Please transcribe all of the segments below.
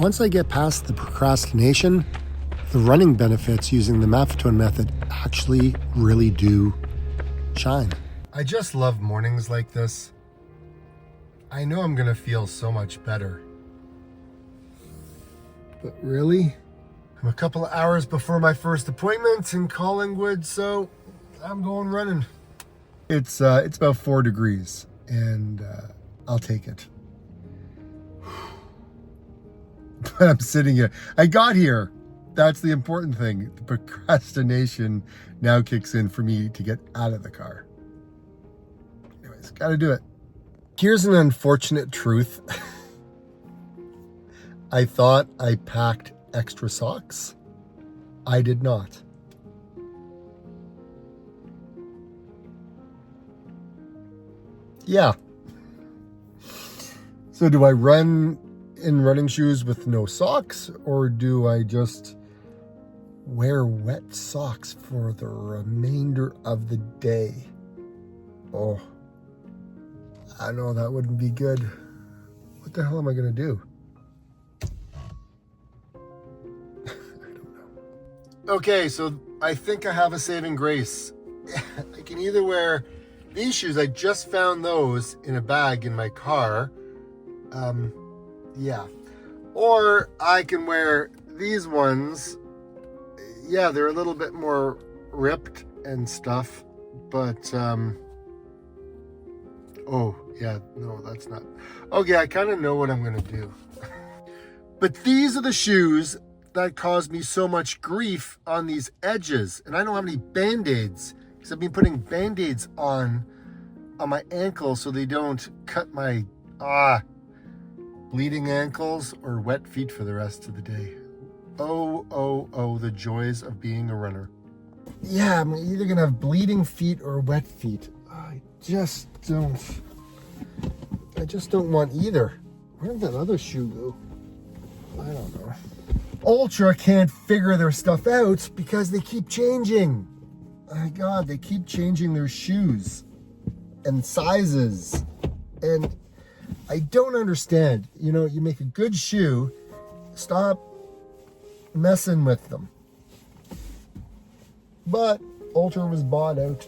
Once I get past the procrastination, the running benefits using the Maffetone method actually really do shine. I just love mornings like this. I know I'm gonna feel so much better. But really, I'm a couple of hours before my first appointment in Collingwood, so I'm going running. It's about 4 degrees, and I'll take it. But I'm sitting here. I got here. That's the important thing. The procrastination now kicks in for me to get out of the car. Anyways, gotta do it. Here's an unfortunate truth. I thought I packed extra socks. I did not. Yeah. So do I run in running shoes with no socks, or do I just wear wet socks for the remainder of the day? Oh, I know that wouldn't be good. What the hell am I gonna do? I don't know. Okay, so I think I have a saving grace. I can either wear these shoes. I just found those in a bag in my car. Yeah. Or I can wear these ones. Yeah, they're a little bit more ripped and stuff, but oh, yeah, no, that's not. Okay, I kind of know what I'm going to do. But these are the shoes that caused me so much grief on these edges. And I don't have any Band-Aids because I've been putting Band-Aids on my ankles so they don't cut my bleeding ankles or wet feet for the rest of the day. Oh, the joys of being a runner. Yeah, I'm either gonna have bleeding feet or wet feet. I just don't want either. Where did that other shoe go? I don't know. Ultra can't figure their stuff out because they keep changing. My God, they keep changing their shoes and sizes. And I don't understand. You know, you make a good shoe, stop messing with them. But Ultra was bought out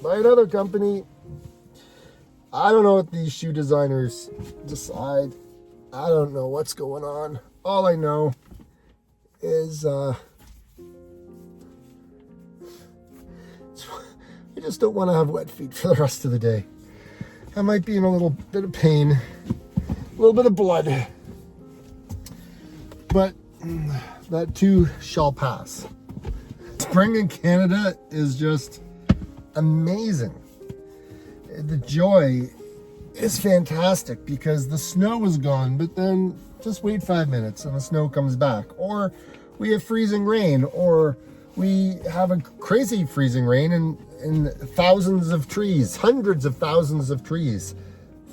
by another company. I don't know what these shoe designers decide. I don't know what's going on. All I know is I just don't want to have wet feet for the rest of the day. I might be in a little bit of pain, a little bit of blood, but that too shall pass. Spring in Canada is just amazing. The joy is fantastic because the snow is gone, but then just wait 5 minutes and the snow comes back. Or we have freezing rain, or we have a crazy freezing rain and thousands of trees, hundreds of thousands of trees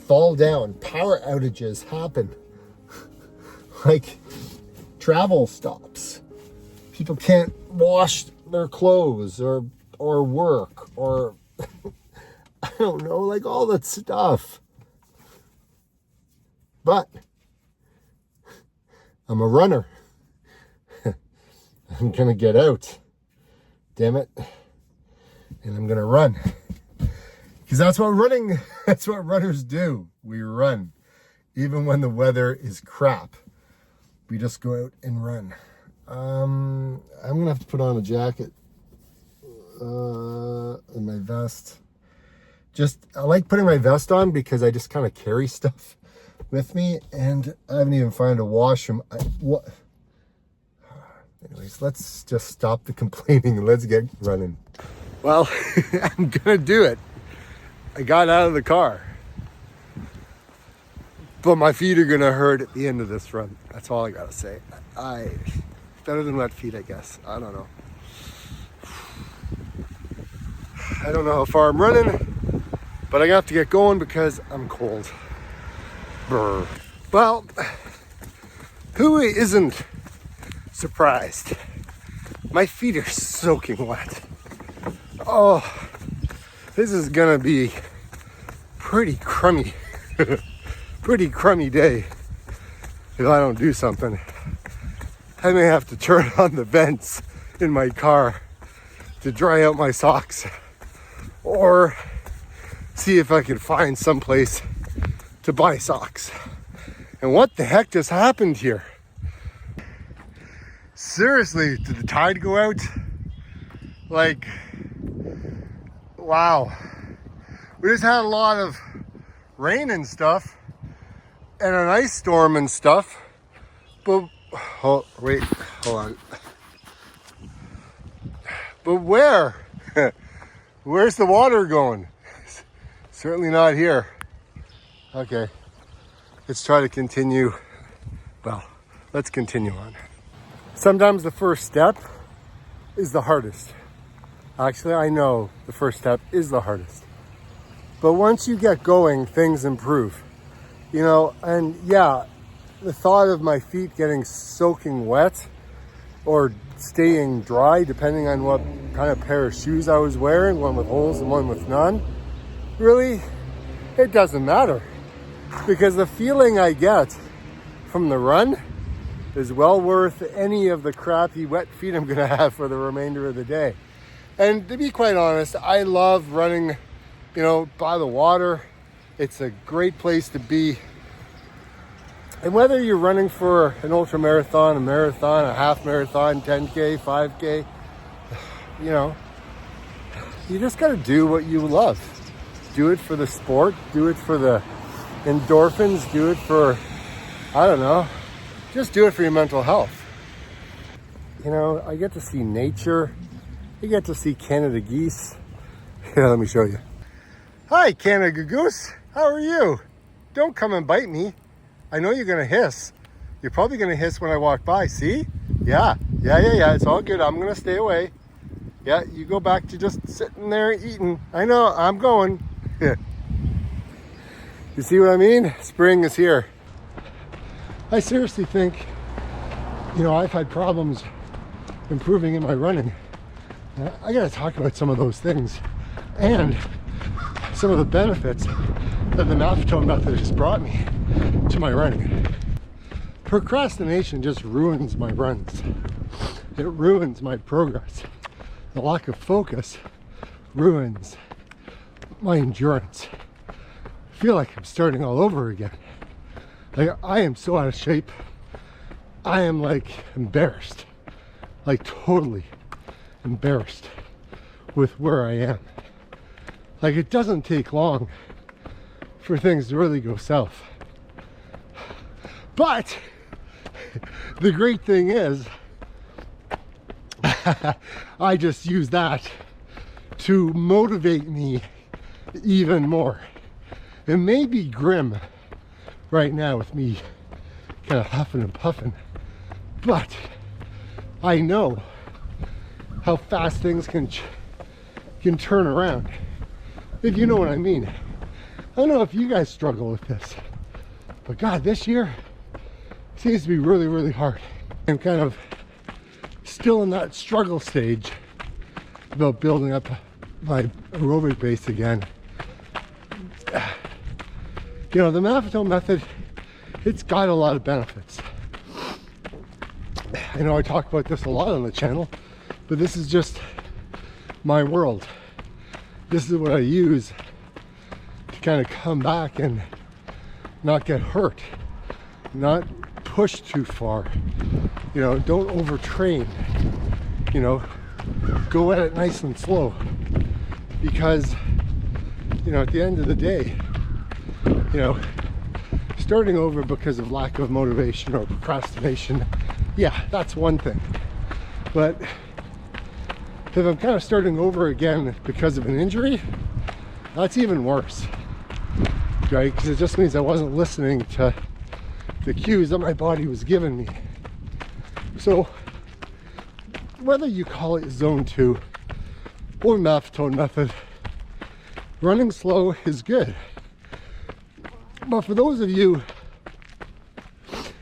fall down. Power outages happen. Like travel stops. People can't wash their clothes or work or I don't know, like all that stuff. But I'm a runner. I'm gonna get out. Damn it. And I'm gonna run. Because that's what runners do. We run. Even when the weather is crap. We just go out and run. I'm gonna have to put on a jacket and my vest. I like putting my vest on because I just kind of carry stuff with me, and I haven't even found a washroom. Anyways, let's just stop the complaining and let's get running. Well, I'm gonna do it. I got out of the car, but my feet are gonna hurt at the end of this run. That's all I gotta say. Better than wet feet, I guess. I don't know. I don't know how far I'm running, but I have to get going because I'm cold. Brr. Well, who isn't surprised? My feet are soaking wet. Oh, this is gonna be pretty crummy day if I don't do something. I may have to turn on the vents in my car to dry out my socks, or see if I can find some place to buy socks. And what the heck just happened here? Seriously, did the tide go out? Like, wow. We just had a lot of rain and stuff, and an ice storm and stuff, but, oh, wait, hold on. But where? Where's the water going? Certainly not here. Okay, let's try to continue. Well, let's continue on. Sometimes the first step is the hardest. Actually, I know the first step is the hardest. But once you get going, things improve. You know, and yeah, the thought of my feet getting soaking wet or staying dry, depending on what kind of pair of shoes I was wearing, one with holes and one with none, really, it doesn't matter. Because the feeling I get from the run is well worth any of the crappy wet feet I'm gonna have for the remainder of the day. And to be quite honest, I love running, you know, by the water. It's a great place to be. And whether you're running for an ultra marathon, a marathon, a half marathon, 10K, 5K, you know, you just gotta do what you love. Do it for the sport, do it for the endorphins, do it for, I don't know, just do it for your mental health. You know, I get to see nature. You get to see Canada geese. Here, let me show you. Hi, Canada goose. How are you? Don't come and bite me. I know you're gonna hiss. You're probably gonna hiss when I walk by. See? Yeah. It's all good. I'm gonna stay away. Yeah, you go back to just sitting there eating. I know, I'm going. Yeah. You see what I mean? Spring is here. I seriously think, you know, I've had problems improving in my running. I gotta talk about some of those things and some of the benefits that the Maffetone method has brought me to my running. Procrastination just ruins my runs. It ruins my progress. The lack of focus ruins my endurance. I feel like I'm starting all over again. Like, I am so out of shape. I am like embarrassed, like totally embarrassed with where I am. Like, it doesn't take long for things to really go south. But the great thing is, I just use that to motivate me even more. It may be grim right now with me kind of huffing and puffing, but I know how fast things can turn around, if you know what I mean. I don't know if you guys struggle with this, but God, this year seems to be really, really hard. I'm kind of still in that struggle stage about building up my aerobic base again. You know, the Maffetone method, it's got a lot of benefits. I know I talk about this a lot on the channel, but this is just my world. This is what I use to kind of come back and not get hurt, not push too far, you know, don't overtrain, you know, go at it nice and slow, because, you know, at the end of the day, you know, starting over because of lack of motivation or procrastination, yeah, that's one thing. But if I'm kind of starting over again because of an injury, that's even worse, right? Because it just means I wasn't listening to the cues that my body was giving me. So whether you call it zone 2 or Maffetone method, running slow is good. But for those of you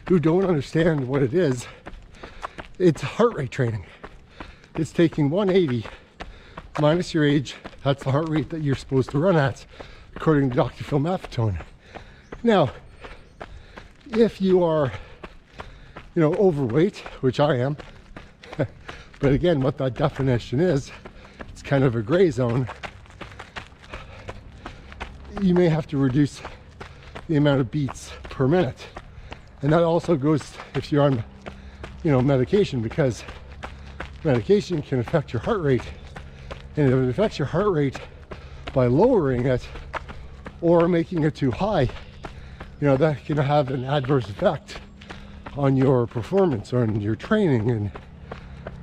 who don't understand what it is, it's heart rate training. It's taking 180 minus your age. That's the heart rate that you're supposed to run at, according to Dr. Phil Maffetone. Now, if you are you know, overweight, which I am. But again, what that definition is, it's kind of a gray zone. You may have to reduce the amount of beats per minute. And that also goes if you're on, you know, medication, because medication can affect your heart rate. And if it affects your heart rate by lowering it or making it too high, you know, that can have an adverse effect on your performance or on your training and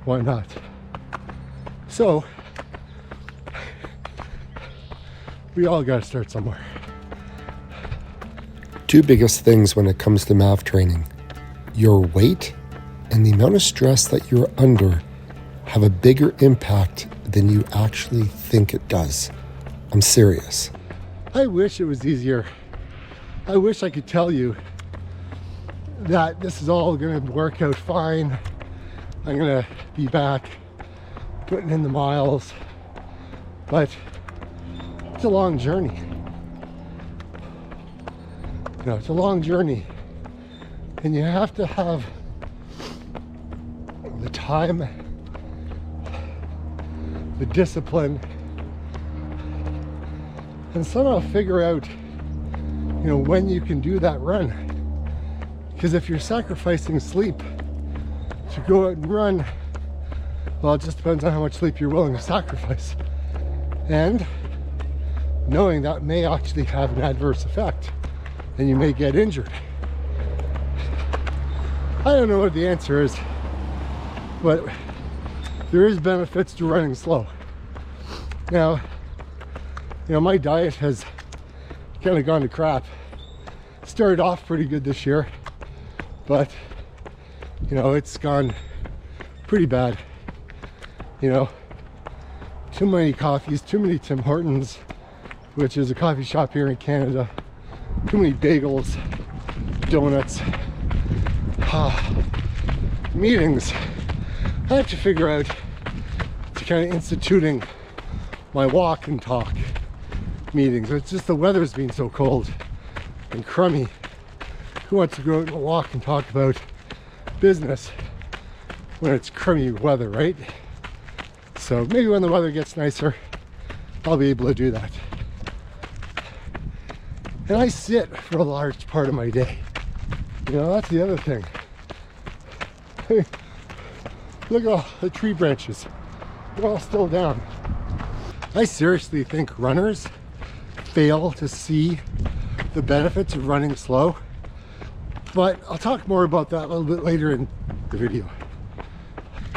whatnot. So we all got to start somewhere. Two biggest things when it comes to MAF training: your weight and the amount of stress that you're under have a bigger impact than you actually think it does. I'm serious. I wish it was easier. I wish I could tell you that this is all going to work out fine. I'm going to be back putting in the miles, but it's a long journey. You know, it's a long journey, and you have to have the time, the discipline, and somehow figure out, you know, when you can do that run. Because if you're sacrificing sleep to go out and run, well, it just depends on how much sleep you're willing to sacrifice. And knowing that may actually have an adverse effect, and you may get injured. I don't know what the answer is, but there is benefits to running slow. Now, you know, my diet has kind of gone to crap. Started off pretty good this year, but you know, it's gone pretty bad. You know, too many coffees, too many Tim Hortons, which is a coffee shop here in Canada, too many bagels, donuts, meetings. I have to figure out to kind of instituting my walk and talk meetings. It's just the weather's been so cold and crummy. Who wants to go out and walk and talk about business when it's crummy weather, right? So maybe when the weather gets nicer, I'll be able to do that. And I sit for a large part of my day. You know, that's the other thing. Look at all the tree branches. They're all still down. I seriously think runners fail to see the benefits of running slow. But I'll talk more about that a little bit later in the video.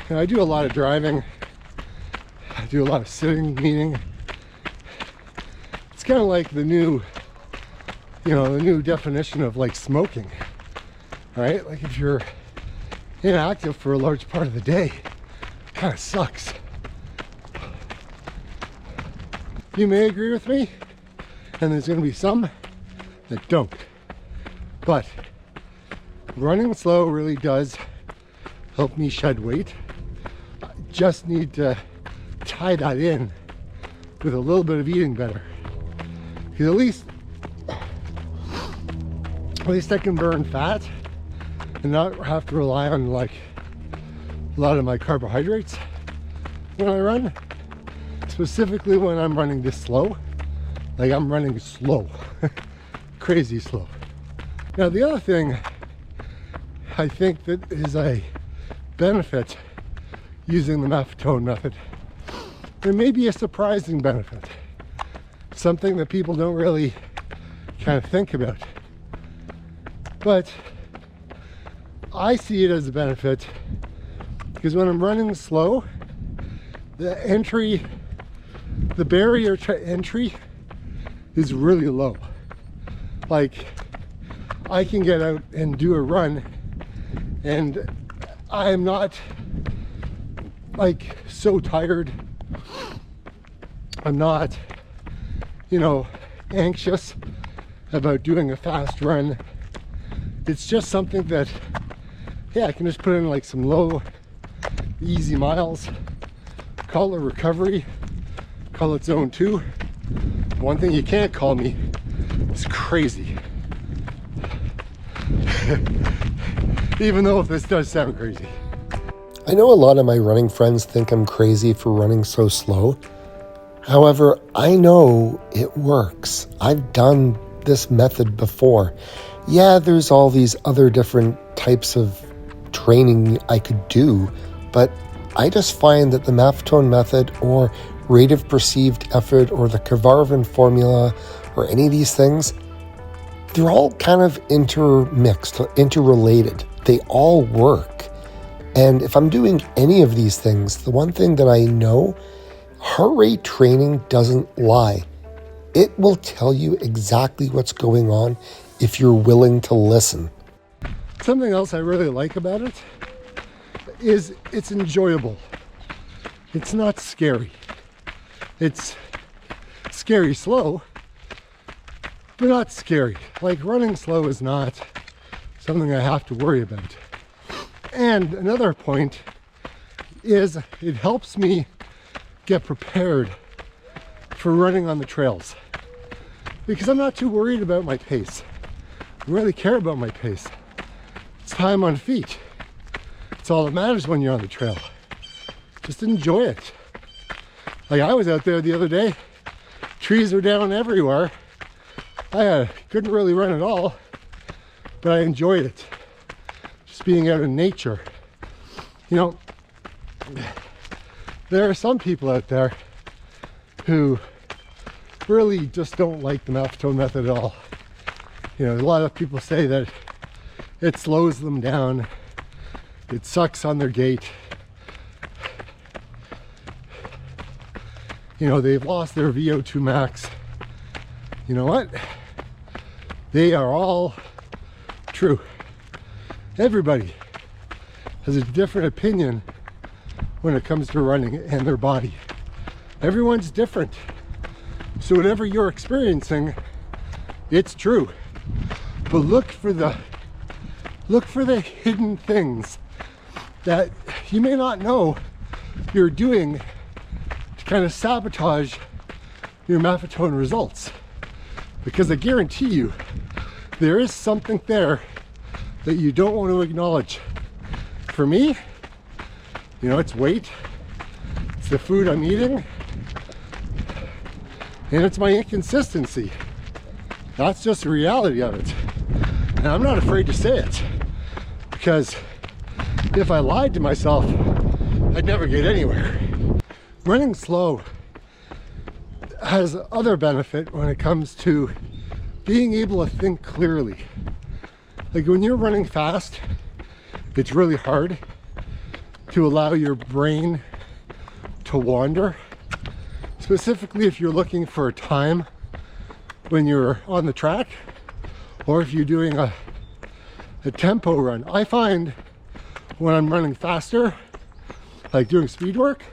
And I do a lot of driving. I do a lot of sitting, meeting. It's kind of like the new, you know, the new definition of like smoking, right? Like if you're inactive for a large part of the day, it kind of sucks. You may agree with me, and there's going to be some that don't. But running slow really does help me shed weight. I just need to tie that in with a little bit of eating better. Because at least I can burn fat and not have to rely on like a lot of my carbohydrates when I run. Specifically when I'm running this slow. Like I'm running slow. Crazy slow. Now the other thing I think that is a benefit using the Maffetone method, there may be a surprising benefit. Something that people don't really kind of think about. But I see it as a benefit because when I'm running slow, the barrier to entry is really low. Like I can get out and do a run and I'm not like so tired. I'm not, you know, anxious about doing a fast run. It's just something that, yeah, I can just put in like some low, easy miles, call it recovery, call it zone 2. One thing you can't call me is crazy. even though if this does sound crazy. I know a lot of my running friends think I'm crazy for running so slow. However, I know it works. I've done this method before. Yeah, there's all these other different types of training I could do, but I just find that the Maffetone method or rate of perceived effort or the Kavarvan formula or any of these things, they're all kind of intermixed, interrelated. They all work. And if I'm doing any of these things, the one thing that I know, heart rate training doesn't lie. It will tell you exactly what's going on if you're willing to listen. Something else I really like about it is it's enjoyable. It's not scary. It's scary slow, but not scary. Like running slow is not something I have to worry about. And another point is it helps me get prepared for running on the trails because I'm not too worried about my pace. I don't really care about my pace. It's time on feet. It's all that matters when you're on the trail. Just enjoy it. Like I was out there the other day, trees were down everywhere. I couldn't really run at all, but I enjoyed it. Just being out in nature. You know, there are some people out there who really just don't like the Maffetone method at all. You know, a lot of people say that it slows them down, it sucks on their gait. You know, they've lost their VO2 max. You know what? They are all true. Everybody has a different opinion when it comes to running and their body. Everyone's different. So whatever you're experiencing, it's true. But look for the hidden things that you may not know you're doing to kind of sabotage your Maffetone results. Because I guarantee you, there is something there that you don't want to acknowledge. For me, you know, it's weight, it's the food I'm eating, and it's my inconsistency. That's just the reality of it. And I'm not afraid to say it, because if I lied to myself, I'd never get anywhere. Running slow has other benefit when it comes to being able to think clearly. Like when you're running fast, it's really hard to allow your brain to wander. Specifically if you're looking for a time when you're on the track or if you're doing a tempo run. I find when I'm running faster, like doing speed work,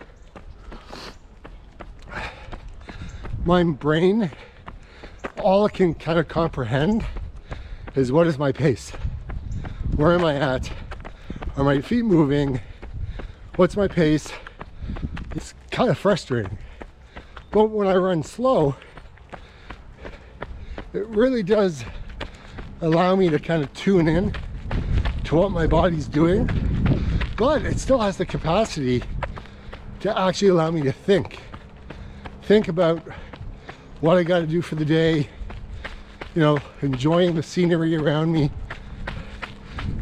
my brain, all it can kind of comprehend is what is my pace? Where am I at? Are my feet moving? What's my pace? It's kind of frustrating. But when I run slow, it really does allow me to kind of tune in to what my body's doing, but it still has the capacity to actually allow me to think about what I got to do for the day, you know, enjoying the scenery around me,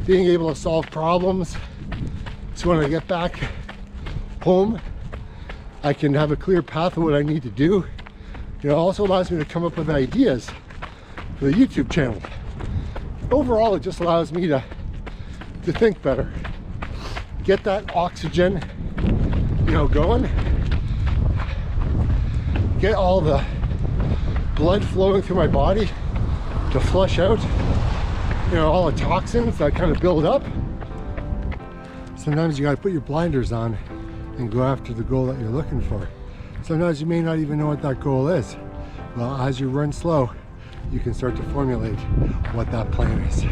being able to solve problems. So when I get back home, I can have a clear path of what I need to do. You know, it also allows me to come up with ideas for the YouTube channel. Overall, it just allows me to think better, get that oxygen, you know, going, get all the blood flowing through my body to flush out, you know, all the toxins that kind of build up. Sometimes you got to put your blinders on and go after the goal that you're looking for. Sometimes you may not even know what that goal is. Well, as you run slow, you can start to formulate what that plan is.